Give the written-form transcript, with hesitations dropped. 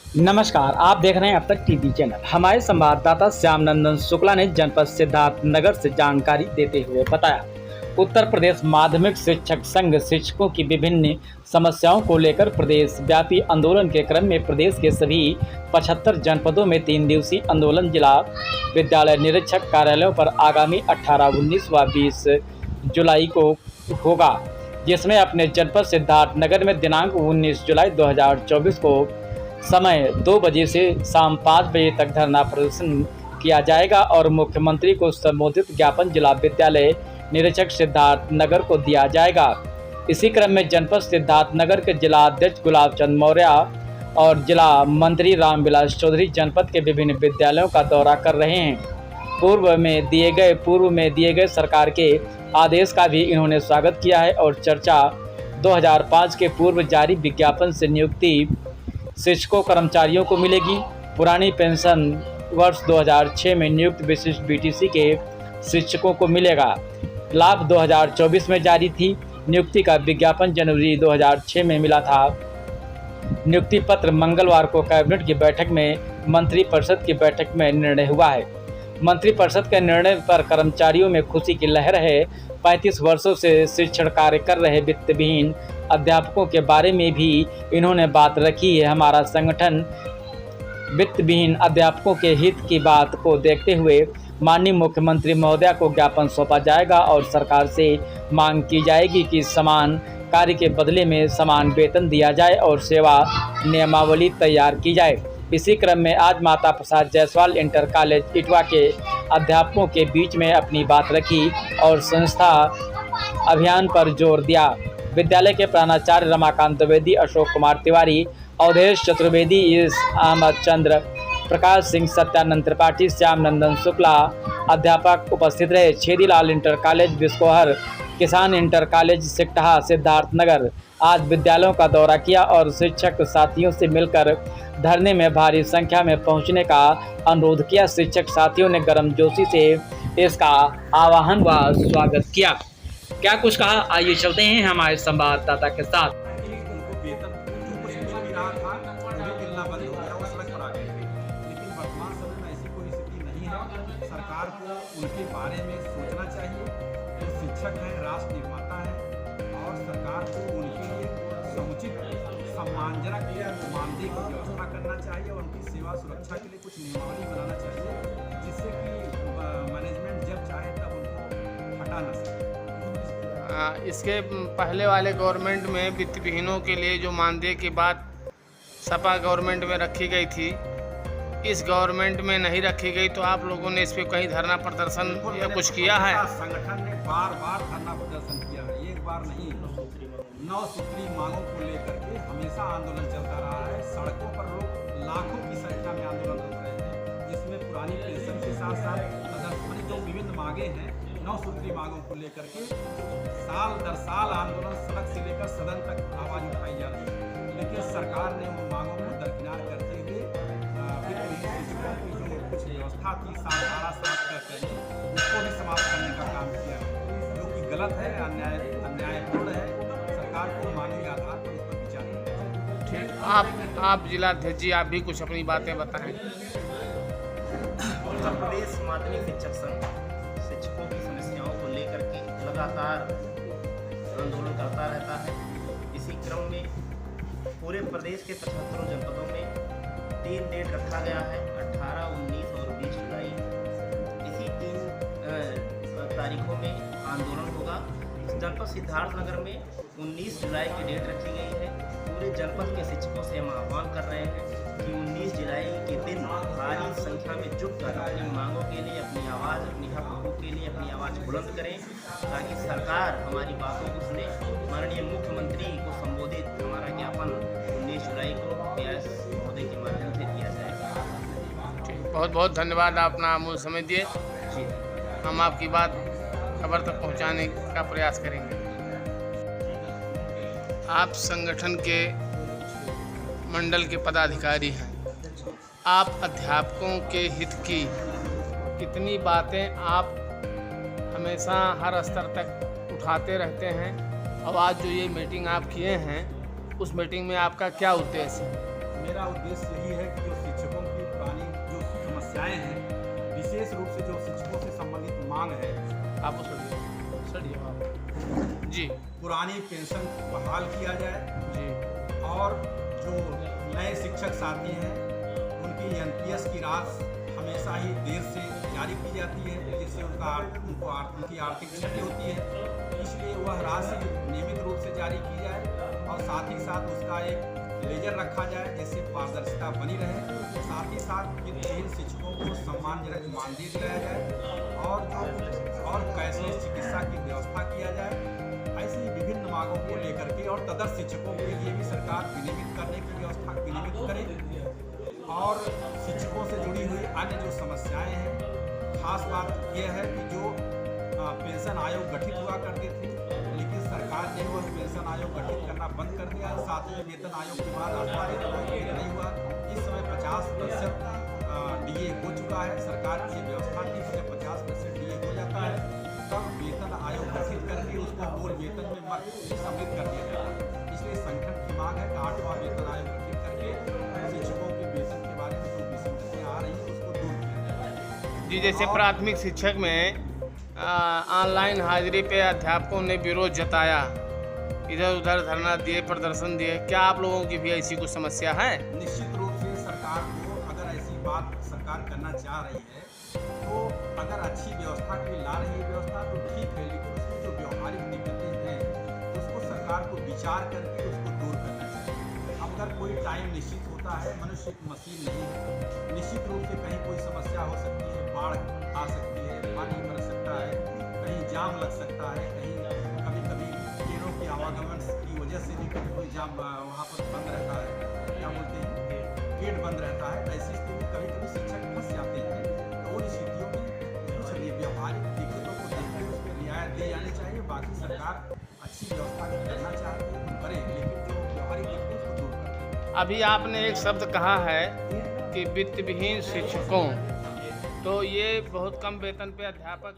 नमस्कार, आप देख रहे हैं अब तक टीवी चैनल। हमारे संवाददाता श्याम नंदन शुक्ला ने जनपद सिद्धार्थनगर से जानकारी देते हुए बताया, उत्तर प्रदेश माध्यमिक शिक्षक संघ शिक्षकों की विभिन्न समस्याओं को लेकर प्रदेश व्यापी आंदोलन के क्रम में प्रदेश के सभी 75 जनपदों में 3 दिवसीय आंदोलन जिला विद्यालय निरीक्षक कार्यालयों पर आगामी 18, 19 व 20 जुलाई को होगा, जिसमें अपने जनपद सिद्धार्थनगर में दिनांक 19 जुलाई 2024 को समय 2 बजे से शाम 5 बजे तक धरना प्रदर्शन किया जाएगा और मुख्यमंत्री को संबोधित ज्ञापन जिला विद्यालय निरीक्षक सिद्धार्थनगर को दिया जाएगा। इसी क्रम में जनपद सिद्धार्थनगर के जिला अध्यक्ष गुलाब चंद मौर्य और जिला मंत्री रामविलास चौधरी जनपद के विभिन्न विद्यालयों का दौरा कर रहे हैं। पूर्व में दिए गए सरकार के आदेश का भी इन्होंने स्वागत किया है और चर्चा 2005 के पूर्व जारी विज्ञापन से नियुक्ति शिक्षकों कर्मचारियों को मिलेगी। पुरानी पेंशन वर्ष 2006 में नियुक्त विशिष्ट बीटीसी के शिक्षकों को मिलेगा। लाभ 2024 में जारी थी। नियुक्ति का विज्ञापन जनवरी 2006 में मिला था। नियुक्ति पत्र मंगलवार को कैबिनेट की बैठक में मंत्रिपरिषद की बैठक में निर्णय हुआ है। मंत्रिपरिषद के निर्णय पर कर्मचारियों में खुशी की लहर है। 35 वर्षों से शिक्षण कार्य कर रहे वित्तविहीन अध्यापकों के बारे में भी इन्होंने बात रखी है। हमारा संगठन वित्तविहीन अध्यापकों के हित की बात को देखते हुए माननीय मुख्यमंत्री महोदया को ज्ञापन सौंपा जाएगा और सरकार से मांग की जाएगी कि समान कार्य के बदले में समान वेतन दिया जाए और सेवा नियमावली तैयार की जाए। इसी क्रम में आज माता प्रसाद जायसवाल इंटर कॉलेज इटवा के अध्यापकों के बीच में अपनी बात रखी और संस्था अभियान पर जोर दिया। विद्यालय के प्राचार्य रमाकांत द्विवेदी, अशोक कुमार तिवारी, अवधेश चतुर्वेदी, अहमद चंद्र, प्रकाश सिंह, सत्यानंद त्रिपाठी, श्याम नंदन शुक्ला अध्यापक उपस्थित रहे। छेदीलाल इंटर कॉलेज बिस्कोहर, किसान इंटर कॉलेज सिकटहा सिद्धार्थनगर आज विद्यालयों का दौरा किया और शिक्षक साथियों से मिलकर धरने में भारी संख्या में पहुंचने का अनुरोध किया। शिक्षक साथियों ने गर्मजोशी से इसका आह्वान व स्वागत किया। क्या कुछ कहा, आइए चलते हैं हमारे संवाददाता के साथ। उनको वेतन कुछ मिल भी रहा था, वो भी मिलना बंद हो गया, वो सड़क पर आ गए थे। लेकिन वर्तमान समय में ऐसी कोई स्थिति नहीं है। सरकार को उनके बारे में सोचना चाहिए। जो शिक्षक हैं, राष्ट्र निर्माता है और सरकार को उनके लिए समुचित सम्मानजनक मानदेय की व्यवस्था करना चाहिए और उनकी सेवा सुरक्षा के लिए कुछ नियमावली बनाना चाहिए, जिससे कि मैनेजमेंट जब चाहे तब उनको हटा न सके। इसके पहले वाले गवर्नमेंट में वित्तविहीनों के लिए जो मानदेय की बात सपा गवर्नमेंट में रखी गई थी, इस गवर्नमेंट में नहीं रखी गई, तो आप लोगों ने इस पे कहीं धरना प्रदर्शन या कुछ किया है? संगठन ने बार-बार धरना प्रदर्शन किया है, एक बार नहीं। 9 सूत्री मांगों को लेकर के हमेशा आंदोलन चलता रहा है। सड़कों पर लोग लाखों की संख्या में आंदोलन कर रहे हैं, जिसमें पुरानी पेंशन के साथ साथ जो विभिन्न मांगे हैं 9 सूत्री मांगों को लेकर के साल दर साल आंदोलन सड़क से लेकर सदन तक आवाज उठाई जा रही है। लेकिन सरकार ने उन मांगों को दरकिनार करते हुए वित्तविहीन शिक्षकों की जो कुछ व्यवस्था थी 7/12 करके उसको भी समाप्त करने का काम किया है, जो कि गलत है, अन्यायपूर्ण है। सरकार को मानवीय आधार पर उस पर विचार करना चाहिए। ठीक, आप जिलाध्यक्ष जी, आप भी कुछ अपनी बातें बताएं। उत्तर प्रदेश माध्यमिक शिक्षक संघ शिक्षकों की समस्याओं को लेकर के लगातार आंदोलन करता रहता है। इसी क्रम में पूरे प्रदेश के 75 जनपदों में 3 डेट रखा गया है, 18, 19 और 20 जुलाई। इसी 3 तारीखों में आंदोलन होगा। जनपद सिद्धार्थनगर में 19 जुलाई की डेट रखी गई है। पूरे जनपद के शिक्षकों से हम आह्वान कर रहे हैं कि 19 जुलाई के दिन भारी संख्या में जुटकर अपनी मांगों के लिए, अपनी आवाज़, अपनी हक हकूक़ के लिए अपनी आवाज़ बुलंद करें, ताकि सरकार हमारी बातों को सुने। माननीय मुख्यमंत्री को संबोधित हमारा ज्ञापन 19 जुलाई को व्यास महोदय के माध्यम से दिया जाएगा। ठीक, बहुत बहुत धन्यवाद, आप अपना अमूल्य समय दिए। हम आपकी बात खबर तक पहुंचाने का प्रयास करेंगे। आप संगठन के मंडल के पदाधिकारी हैं, आप अध्यापकों के हित की कितनी बातें आप हमेशा हर स्तर तक उठाते रहते हैं, और आज जो ये मीटिंग आप किए हैं, उस मीटिंग में आपका क्या उद्देश्य है? मेरा उद्देश्य यही है कि जो शिक्षकों की पुरानी जो समस्याएं हैं, विशेष रूप से जो शिक्षकों से संबंधित मांग है, आप जी पुरानी पेंशन बहाल किया जाए जी और जो नए शिक्षक साथी हैं उनकी एनपीएस की राशि हमेशा ही देर से जारी की जाती है, जिससे उनकी आर्थिक क्षति होती है। इसलिए वह राशि नियमित रूप से जारी की जाए और साथ ही साथ उसका एक लेजर रखा जाए जिससे पारदर्शिता बनी रहे। साथ ही साथ वित्तहीन शिक्षकों को सम्मानजनक मानदेय दिलाया जाए और कैशलेस चिकित्सा की व्यवस्था किया जाए। ऐसी विभिन्न मांगों को लेकर के और तदर्थ शिक्षकों के लिए भी सरकार विनियमित करने की व्यवस्था विनियमित करे और शिक्षकों से जुड़ी हुई अन्य जो समस्याएं हैं, खास बात यह है कि जो पेंशन आयोग गठित हुआ करते थे, लेकिन सरकार ने वह पेंशन आयोग गठित करना बंद कर दिया। 7वें वेतन आयोग के बाद 8वां वेतन आयोग नहीं हुआ। इस समय 50% डीए हो चुका है। सरकार की व्यवस्था की जब 50% डीए हो जाता है तब वेतन आयोग गठित करके उसको मूल वेतन में सम्मिलित कर दिया जाता है। इसलिए संगठन की मांग है कि 8वां वेतन आयोग गठित करके शिक्षकों के वेतन के बारे में जो विसंगतियां आ रही है उसको दूर किया जाए। जी, जैसे प्राथमिक शिक्षक में ऑनलाइन हाजिरी पे अध्यापकों ने विरोध जताया, इधर उधर धरना दिए, प्रदर्शन दिए, क्या आप लोगों की भी ऐसी कुछ समस्या है? निश्चित रूप से सरकार को अगर ऐसी बात सरकार करना चाह रही है तो अगर अच्छी व्यवस्था के लिए ला रही है व्यवस्था तो ठीक है, लेकिन उसमें जो व्यवहारिक दिक्कतें हैं उसको सरकार को विचार करके उसको दूर करना चाहिए। अब अगर कोई टाइम निश्चित होता है, मनुष्य एक मशीन नहीं है, निश्चित रूप से कहीं कोई समस्या हो सकती है, बाढ़ आ सकती है, पानी बरस सकता है, कहीं जाम लग सकता है, कहीं कभी कभी ट्रेनों के आवागमन की वजह से भी कभी कोई जाम वहाँ पर बंद रहता है, क्या बोलते हैं, गेट बंद रहता है। ऐसी स्थिति में कभी कभी शिक्षक फंस जाते हैं। तो उन स्थितियों में कुछ व्यवहारिक दिक्कतों को देखते हुए उसमें रियायत दी जानी चाहिए। बाकी सरकार अच्छी व्यवस्था करना चाहती है तो करे, लेकिन जो व्यवहारिक दिक्कतें उसको दूर करें। अभी आपने एक शब्द कहा है कि वित्तविहीन शिक्षकों, तो ये बहुत कम वेतन पे अध्यापक